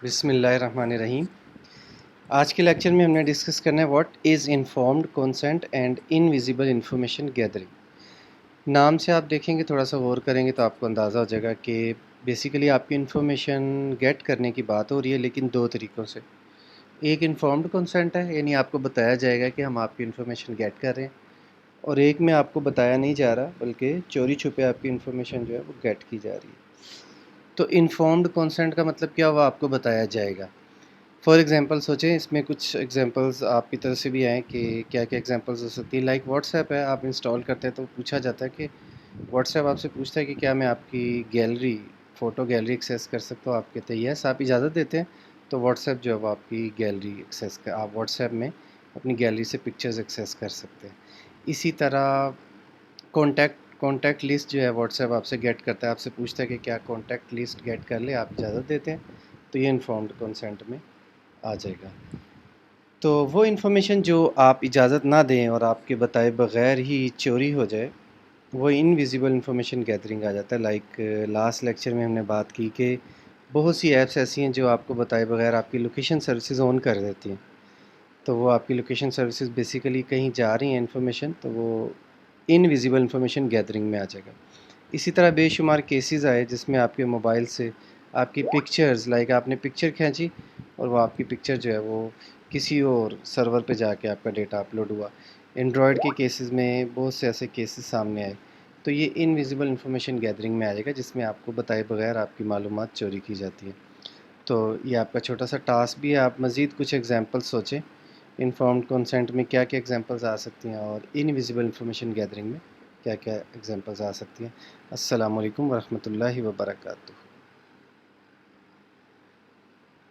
بسم اللہ الرحمن الرحیم۔ آج کے لیکچر میں ہم نے ڈسکس کرنا ہے what is informed consent and invisible information gathering. نام سے آپ دیکھیں گے، تھوڑا سا غور کریں گے تو آپ کو اندازہ ہو جائے گا کہ بیسیکلی آپ کی انفارمیشن گیٹ کرنے کی بات ہو رہی ہے، لیکن دو طریقوں سے۔ ایک انفارمڈ کنسنٹ ہے، یعنی آپ کو بتایا جائے گا کہ ہم آپ کی انفارمیشن گیٹ کر رہے ہیں، اور ایک میں آپ کو بتایا نہیں جا رہا بلکہ چوری چھپے آپ کی انفارمیشن جو ہے وہ گیٹ کی جا رہی ہے۔ تو انفارمڈ کنسنٹ کا مطلب کیا ہوا؟ آپ کو بتایا جائے گا۔ فار ایگزامپل سوچیں، اس میں کچھ ایگزامپلز آپ کی طرف سے بھی آئیں کہ کیا کیا ایگزامپلز ہو سکتی ہیں۔ لائک واٹس ایپ ہے، آپ انسٹال کرتے ہیں تو پوچھا جاتا ہے کہ واٹس ایپ آپ سے پوچھتا ہے کہ کیا میں آپ کی گیلری، فوٹو گیلری ایکسیس کر سکتا ہوں؟ آپ کہتے ہیں یس، آپ اجازت دیتے ہیں تو واٹس ایپ جو ہے وہ آپ کی گیلری ایکسیس کر، آپ واٹس ایپ میں اپنی گیلری سے پکچرز ایکسیس کر سکتے ہیں۔ اسی طرح کانٹیکٹ لسٹ جو ہے واٹس ایپ آپ سے گیٹ کرتا ہے، آپ سے پوچھتا ہے کہ کیا کانٹیکٹ لسٹ گیٹ کر لے، آپ اجازت دیتے ہیں تو یہ انفارمڈ کنسنٹ میں آ جائے گا۔ تو وہ انفارمیشن جو آپ اجازت نہ دیں اور آپ کے بتائے بغیر ہی چوری ہو جائے، وہ انویزیبل انفارمیشن گیدرنگ آ جاتا ہے۔ لائک لاسٹ لیکچر میں ہم نے بات کی کہ بہت سی ایپس ایسی ہیں جو آپ کو بتائے بغیر آپ کی لوکیشن سروسز آن کر دیتی ہیں، تو وہ آپ کی لوکیشن سروسز بیسیکلی کہیں جا رہی ہیں انفارمیشن، تو وہ انویزیبل انفارمیشن گیدرنگ میں آ جائے گا۔ اسی طرح بے شمار کیسز آئے جس میں آپ کے موبائل سے آپ کی پکچرز، لائک آپ نے پکچر کھینچی اور وہ آپ کی پکچر جو ہے وہ کسی اور سرور پہ جا کے آپ کا ڈیٹا اپلوڈ ہوا۔ اینڈرائڈ کے کیسز میں بہت سے ایسے کیسز سامنے آئے، تو یہ انویزیبل انفارمیشن گیدرنگ میں آئے گا، جس میں آپ کو بتائے بغیر آپ کی معلومات چوری کی جاتی ہیں۔ تو یہ آپ کا چھوٹا سا ٹاسک بھی ہے، آپ مزید کچھ ایگزامپل سوچیں انفارمڈ کنسنٹ میں کیا کیا ایگزامپلز آ سکتی ہیں اور انویزیبل انفارمیشن گیدرنگ میں کیا کیا ایگزامپلز آ سکتی ہیں۔ السلام علیکم ورحمۃ اللہ وبرکاتہ۔